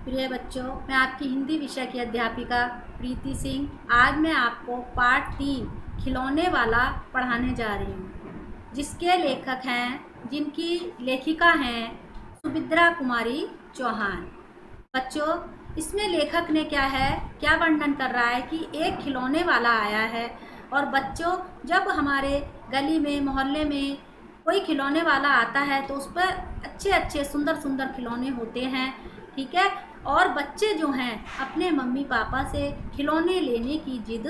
प्रिय बच्चों, मैं आपकी हिंदी विषय की अध्यापिका प्रीति सिंह आज मैं आपको पाठ 3 खिलौने वाला पढ़ाने जा रही हूँ, जिसके लेखक हैं, जिनकी लेखिका हैं सुमित्रा कुमारी चौहान। बच्चों, इसमें लेखक ने क्या वर्णन कर रहा है कि एक खिलौने वाला आया है और बच्चों, जब हमारे गली में मोहल्ले में कोई खिलौने वाला आता है तो उस पर अच्छे अच्छे सुंदर सुंदर खिलौने होते हैं, ठीक है। और बच्चे जो हैं अपने मम्मी पापा से खिलौने लेने की जिद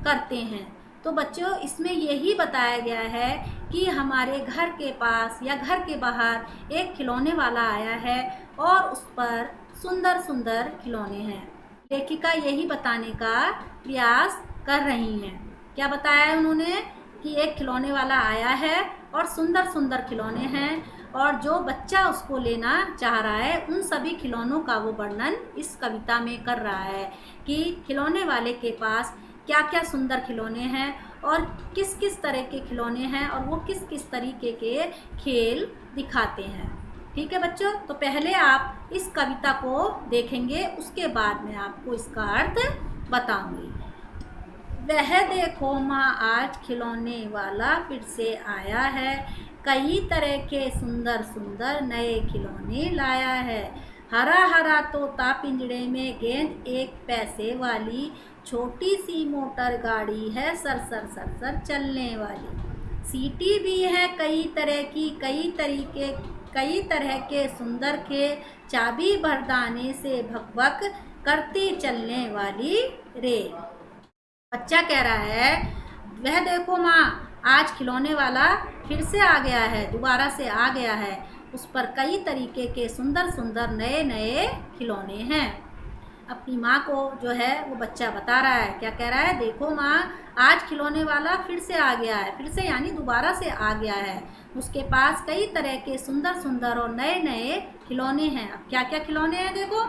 करते हैं। तो बच्चों, इसमें यही बताया गया है कि हमारे घर के पास या घर के बाहर एक खिलौने वाला आया है और उस पर सुंदर सुंदर खिलौने हैं। लेखिका यही बताने का प्रयास कर रही हैं। क्या बताया है उन्होंने कि एक खिलौने वाला आया है और सुंदर सुंदर खिलौने हैं, और जो बच्चा उसको लेना चाह रहा है उन सभी खिलौनों का वो वर्णन इस कविता में कर रहा है कि खिलौने वाले के पास क्या क्या सुंदर खिलौने हैं और किस किस तरह के खिलौने हैं और वो किस किस तरीके के खेल दिखाते हैं। ठीक है बच्चों, तो पहले आप इस कविता को देखेंगे, उसके बाद मैं आपको इसका अर्थ बताऊंगी। वह देखो माँ, आज खिलौने वाला फिर से आया है, कई तरह के सुंदर सुंदर नए खिलौने लाया है। हरा हरा तोता पिंजड़े में, गेंद एक पैसे वाली, छोटी सी मोटर गाड़ी है सर सर सर सर चलने वाली। सीटी भी है कई तरह की, कई तरह के सुंदर खेल, चाबी भरदाने से भक भक करती चलने वाली रेल। बच्चा कह रहा है, वह देखो माँ, आज खिलौने वाला फिर से आ गया है, दोबारा से आ गया है। उस पर कई तरीके के सुंदर सुंदर नए नए खिलौने हैं। अपनी माँ को जो है वो बच्चा बता रहा है, क्या कह रहा है, देखो माँ, आज खिलौने वाला फिर से आ गया है, फिर से यानी दोबारा से आ गया है। उसके पास कई तरह के सुंदर सुंदर और नए नए खिलौने हैं। अब क्या क्या खिलौने हैं देखो।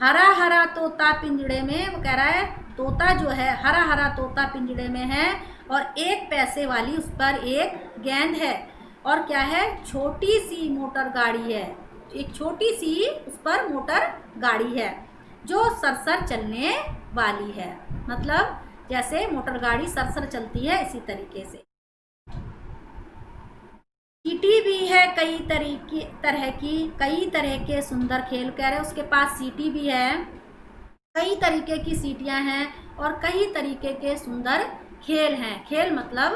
हरा हरा तोता पिंजड़े में, वो कह रहा है तोता जो है हरा हरा तोता पिंजड़े में है, और एक पैसे वाली उस पर एक गेंद है, और क्या है, छोटी सी मोटर गाड़ी है, एक छोटी सी उस पर मोटर गाड़ी है जो सरसर चलने वाली है। मतलब जैसे मोटर गाड़ी सरसर चलती है इसी तरीके से। सीटी भी है कई तरह के सुंदर खेल, कह रहे उसके पास सीटी भी है, कई तरीके की सीटियां हैं और कई तरीके के सुंदर खेल हैं। खेल मतलब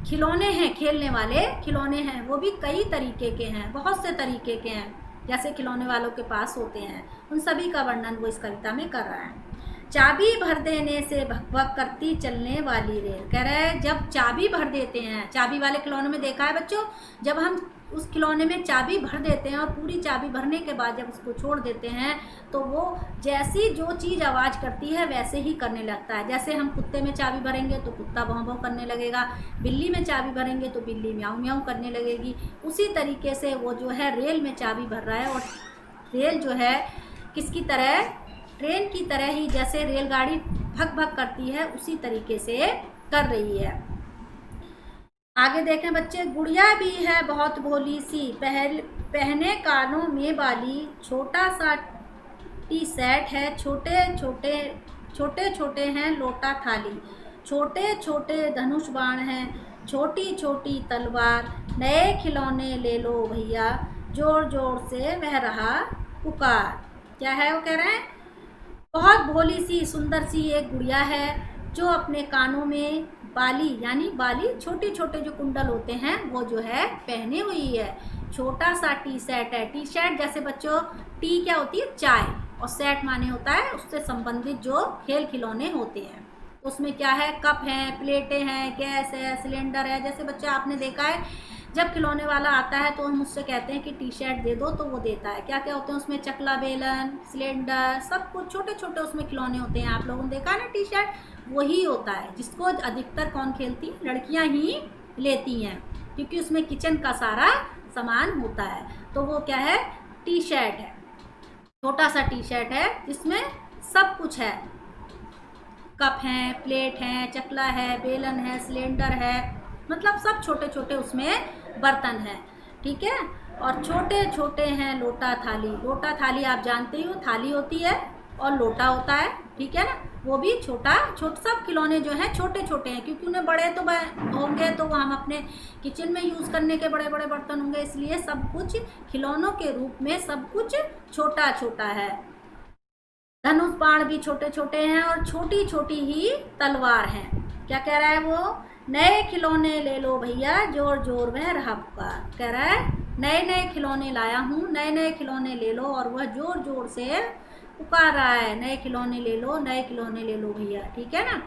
खिलौने हैं, खेलने वाले खिलौने हैं, वो भी कई तरीके के हैं, बहुत से तरीके के हैं, जैसे खिलौने वालों के पास होते हैं। उन सभी का वर्णन वो इस कविता में कर रहा है। चाबी भर देने से भक भक करती चलने वाली रेल, कह रहा है जब चाबी भर देते हैं, चाबी वाले खिलौने में देखा है बच्चों, जब हम उस खिलौने में चाबी भर देते हैं और पूरी चाबी भरने के बाद जब उसको छोड़ देते हैं तो वो जैसी जो चीज़ आवाज़ करती है वैसे ही करने लगता है। जैसे हम कुत्ते में चाबी भरेंगे तो कुत्ता भौं भौं करने लगेगा, बिल्ली में चाबी भरेंगे तो बिल्ली म्याऊं म्याऊं करने लगेगी। उसी तरीके से वो जो है रेल में चाबी भर रहा है, और रेल जो है किसकी तरह, ट्रेन की तरह ही, जैसे रेलगाड़ी भग भग करती है उसी तरीके से कर रही है। आगे देखें बच्चे, गुड़िया भी है बहुत भोली सी, पहने कानों में बाली, छोटा सा टी सेट है, छोटे छोटे हैं लोटा थाली, छोटे छोटे धनुष बाण हैं, छोटी छोटी तलवार, नए खिलौने ले लो भैया, जोर जोर से वह रहा पुकार। क्या है वो कह रहे हैं, बहुत भोली सी सुंदर सी एक गुड़िया है जो अपने कानों में बाली, यानी बाली छोटे छोटे जो कुंडल होते हैं वो जो है पहने हुई है। छोटा सा टी सेट है, टी शर्ट जैसे बच्चों, टी क्या होती है, चाय, और सेट माने होता है उससे संबंधित जो खेल खिलौने होते हैं। उसमें क्या है, कप हैं, प्लेटें हैं, गैस है, सिलेंडर है। जैसे बच्चा आपने देखा है जब खिलौने वाला आता है तो हम उससे कहते हैं कि टी शर्ट दे दो, तो वो देता है। क्या क्या होते हैं उसमें, चकला बेलन, सिलेंडर, सब कुछ छोटे छोटे उसमें खिलौने होते हैं। आप लोगों ने देखा है ना, टी शर्ट वही होता है जिसको अधिकतर कौन खेलती है, लड़कियां ही लेती हैं, क्योंकि उसमें किचन का सारा सामान होता है। तो वो क्या है, टी शर्ट है, छोटा सा टी शर्ट है जिसमें सब कुछ है, कप हैं, प्लेट हैं, चकला है, बेलन है, सिलेंडर है, मतलब सब छोटे छोटे उसमें बर्तन हैं, ठीक है। और छोटे छोटे हैं लोटा थाली। लोटा थाली आप जानते ही हो, थाली होती है और लोटा होता है, ठीक है ना। वो भी छोटा छोटा, सब खिलौने जो हैं छोटे छोटे हैं, क्योंकि उन्हें बड़े तो होंगे तो हम अपने किचन में यूज़ करने के बड़े बड़े बर्तन होंगे, इसलिए सब कुछ खिलौनों के रूप में सब कुछ छोटा छोटा है। धनुष बाण भी छोटे छोटे हैं और छोटी छोटी ही तलवार है। क्या कह रहा है वो? नए खिलौने ले लो भैया, जोर जोर में रहा पुकार। कह रहा है नए नए खिलौने लाया हूँ, नए नए खिलौने ले लो, और वह जोर जोर से पुकार रहा है, नए खिलौने ले लो, नए खिलौने ले लो भैया, ठीक है ना।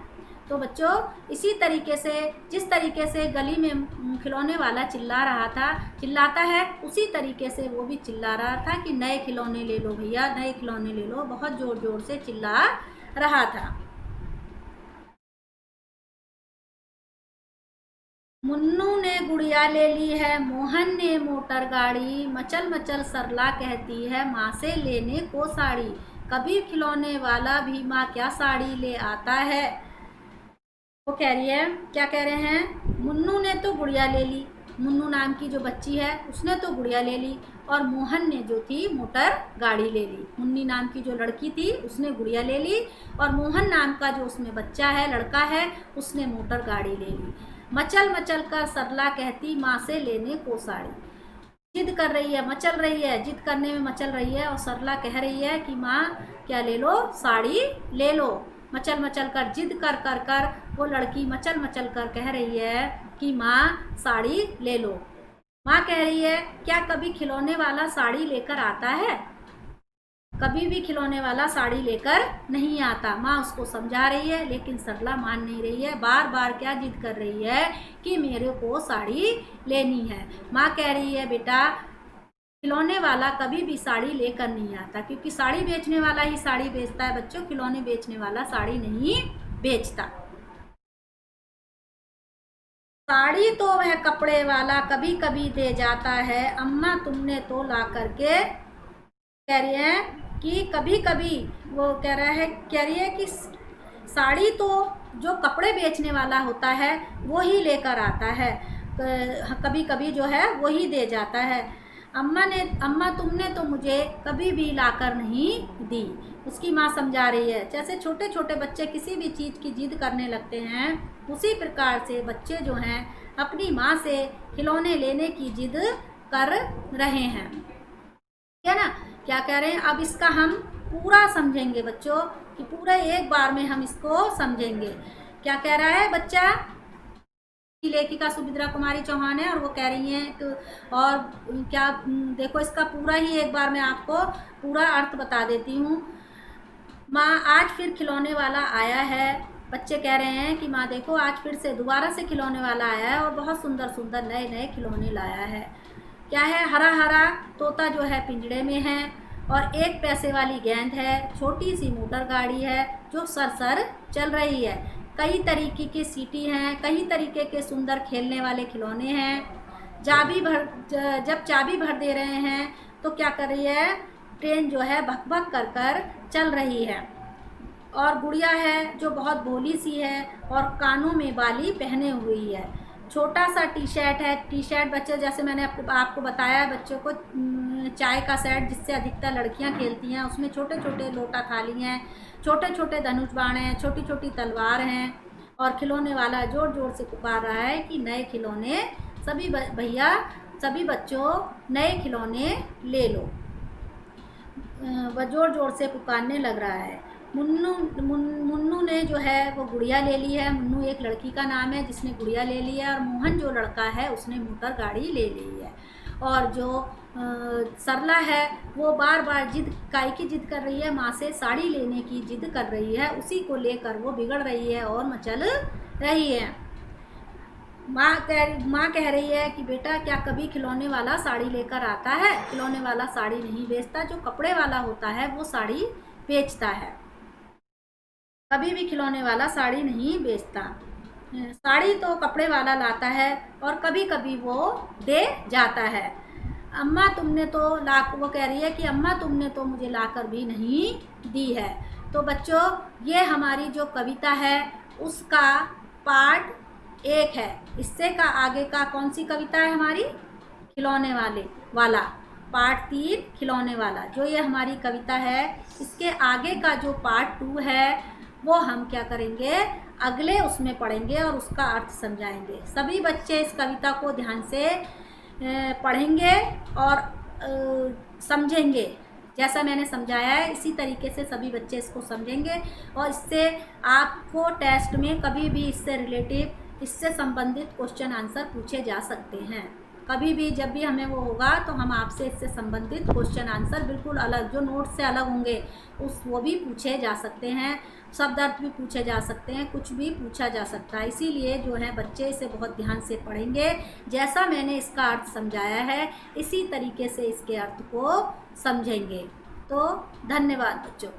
तो बच्चों, इसी तरीके से, जिस तरीके से गली में खिलौने वाला चिल्ला रहा था, चिल्लाता है, उसी तरीके से वो भी चिल्ला रहा था कि नए खिलौने ले लो भैया, नए खिलौने ले लो, बहुत जोर जोर से चिल्ला रहा था। मुन्नू ने गुड़िया ले ली है, मोहन ने मोटर गाड़ी, मचल मचल सरला कहती है माँ से लेने को साड़ी। कभी खिलौने वाला भी माँ क्या साड़ी ले आता है। वो कह रही है, क्या कह रहे हैं? मुन्नू ने तो गुड़िया ले ली, मुन्नू नाम की जो बच्ची है उसने तो गुड़िया ले ली, और मोहन ने जो थी मोटर गाड़ी ले ली। मुन्नी नाम की जो लड़की थी उसने गुड़िया ले ली, और मोहन नाम का जो उसमें बच्चा है, लड़का है, उसने मोटर गाड़ी ले ली। मचल मचल कर सरला कहती माँ से लेने को साड़ी। जिद कर रही है, मचल रही है, जिद करने में मचल रही है, और सरला कह रही है कि माँ क्या ले लो, साड़ी ले लो। मचल मचल कर, जिद कर कर कर वो लड़की मचल मचल कर कह रही है कि माँ साड़ी ले लो। माँ कह रही है, क्या कभी खिलौने वाला साड़ी लेकर आता है? कभी भी खिलौने वाला साड़ी लेकर नहीं आता। माँ उसको समझा रही है, लेकिन सरला मान नहीं रही है, बार बार क्या जिद कर रही है कि मेरे को साड़ी लेनी है। माँ कह रही है, बेटा खिलौने वाला कभी भी साड़ी लेकर नहीं आता, क्योंकि साड़ी बेचने वाला ही साड़ी बेचता है बच्चों, खिलौने बेचने वाला साड़ी नहीं बेचता। साड़ी तो वह कपड़े वाला कभी कभी दे जाता है, अम्मा तुमने तो ला करके। कह रही है कि कभी कभी, वो कह रही है कि साड़ी तो जो कपड़े बेचने वाला होता है वो ही लेकर आता है, कभी कभी जो है वो ही दे जाता है। अम्मा तुमने तो मुझे कभी भी लाकर नहीं दी। उसकी माँ समझा रही है, जैसे छोटे छोटे बच्चे किसी भी चीज़ की जिद करने लगते हैं, उसी प्रकार से बच्चे जो हैं अपनी माँ से खिलौने लेने की जिद कर रहे हैं, है ना। क्या कह रहे हैं, अब इसका हम पूरा समझेंगे बच्चों, कि पूरा एक बार में हम इसको समझेंगे। क्या कह रहा है बच्चा? लेखिका सुभद्रा कुमारी चौहान है, और वो कह रही हैं कि, और क्या, देखो इसका पूरा ही एक बार मैं आपको पूरा अर्थ बता देती हूँ। माँ आज फिर खिलौने वाला आया है। बच्चे कह रहे हैं कि माँ देखो आज फिर से दोबारा से खिलौने वाला आया है, और बहुत सुंदर सुंदर नए नए खिलौने लाया है। क्या है? हरा हरा तोता जो है पिंजड़े में है, और 1 पैसे वाली गेंद है, छोटी सी मोटर गाड़ी है जो सरसर चल रही है, कई तरीके की सीटी हैं, कई तरीके के सुंदर खेलने वाले खिलौने हैं। जब चाबी भर दे रहे हैं तो क्या कर रही है? ट्रेन जो है भक भक कर कर चल रही है। और गुड़िया है जो बहुत भोली सी है और कानों में बाली पहने हुई है। छोटा सा टी शर्ट है, टी शर्ट बच्चे, जैसे मैंने आपको बताया बच्चों को, चाय का सेट जिससे अधिकतर लड़कियां खेलती हैं, उसमें छोटे छोटे लोटा थाली हैं, छोटे छोटे धनुष बाण हैं, छोटी छोटी तलवार हैं, और खिलौने वाला जोर जोर से पुकार रहा है कि नए खिलौने, सभी भैया सभी बच्चों नए खिलौने ले लो। वह जोर जोर से पुकारने लग रहा है। मुन्नू ने जो है वो गुड़िया ले ली है। मुन्नू एक लड़की का नाम है जिसने गुड़िया ले ली है, और मोहन जो लड़का है उसने मोटर गाड़ी ले ली है। और जो सरला है वो बार बार काय की जिद कर रही है, माँ से साड़ी लेने की जिद कर रही है, उसी को लेकर वो बिगड़ रही है और मचल रही है। माँ कह रही है कि बेटा क्या कभी खिलौने वाला साड़ी लेकर आता है? खिलौने वाला साड़ी नहीं बेचता, जो कपड़े वाला होता है वो साड़ी बेचता है, कभी भी खिलौने वाला साड़ी नहीं बेचता। साड़ी तो कपड़े वाला लाता है और कभी कभी वो दे जाता है। अम्मा तुमने तो वो कह रही है कि अम्मा तुमने तो मुझे लाकर भी नहीं दी है। तो बच्चों ये हमारी जो कविता है उसका पार्ट 1 है। इससे का आगे का कौन सी कविता है हमारी? खिलौने वाला। पार्ट 3 खिलौने वाला। जो ये हमारी कविता है, इसके आगे का जो पार्ट 2 है वो हम क्या करेंगे, अगले उसमें पढ़ेंगे और उसका अर्थ समझाएंगे। सभी बच्चे इस कविता को ध्यान से पढ़ेंगे और समझेंगे। जैसा मैंने समझाया है इसी तरीके से सभी बच्चे इसको समझेंगे और इससे आपको टेस्ट में कभी भी इससे रिलेटिव, इससे संबंधित क्वेश्चन आंसर पूछे जा सकते हैं। कभी भी जब भी हमें वो होगा तो हम आपसे इससे संबंधित क्वेश्चन आंसर बिल्कुल अलग, जो नोट से अलग होंगे वो भी पूछे जा सकते हैं। शब्द अर्थ भी पूछे जा सकते हैं, कुछ भी पूछा जा सकता है। इसीलिए जो है बच्चे इसे बहुत ध्यान से पढ़ेंगे। जैसा मैंने इसका अर्थ समझाया है इसी तरीके से इसके अर्थ को समझेंगे। तो धन्यवाद बच्चों।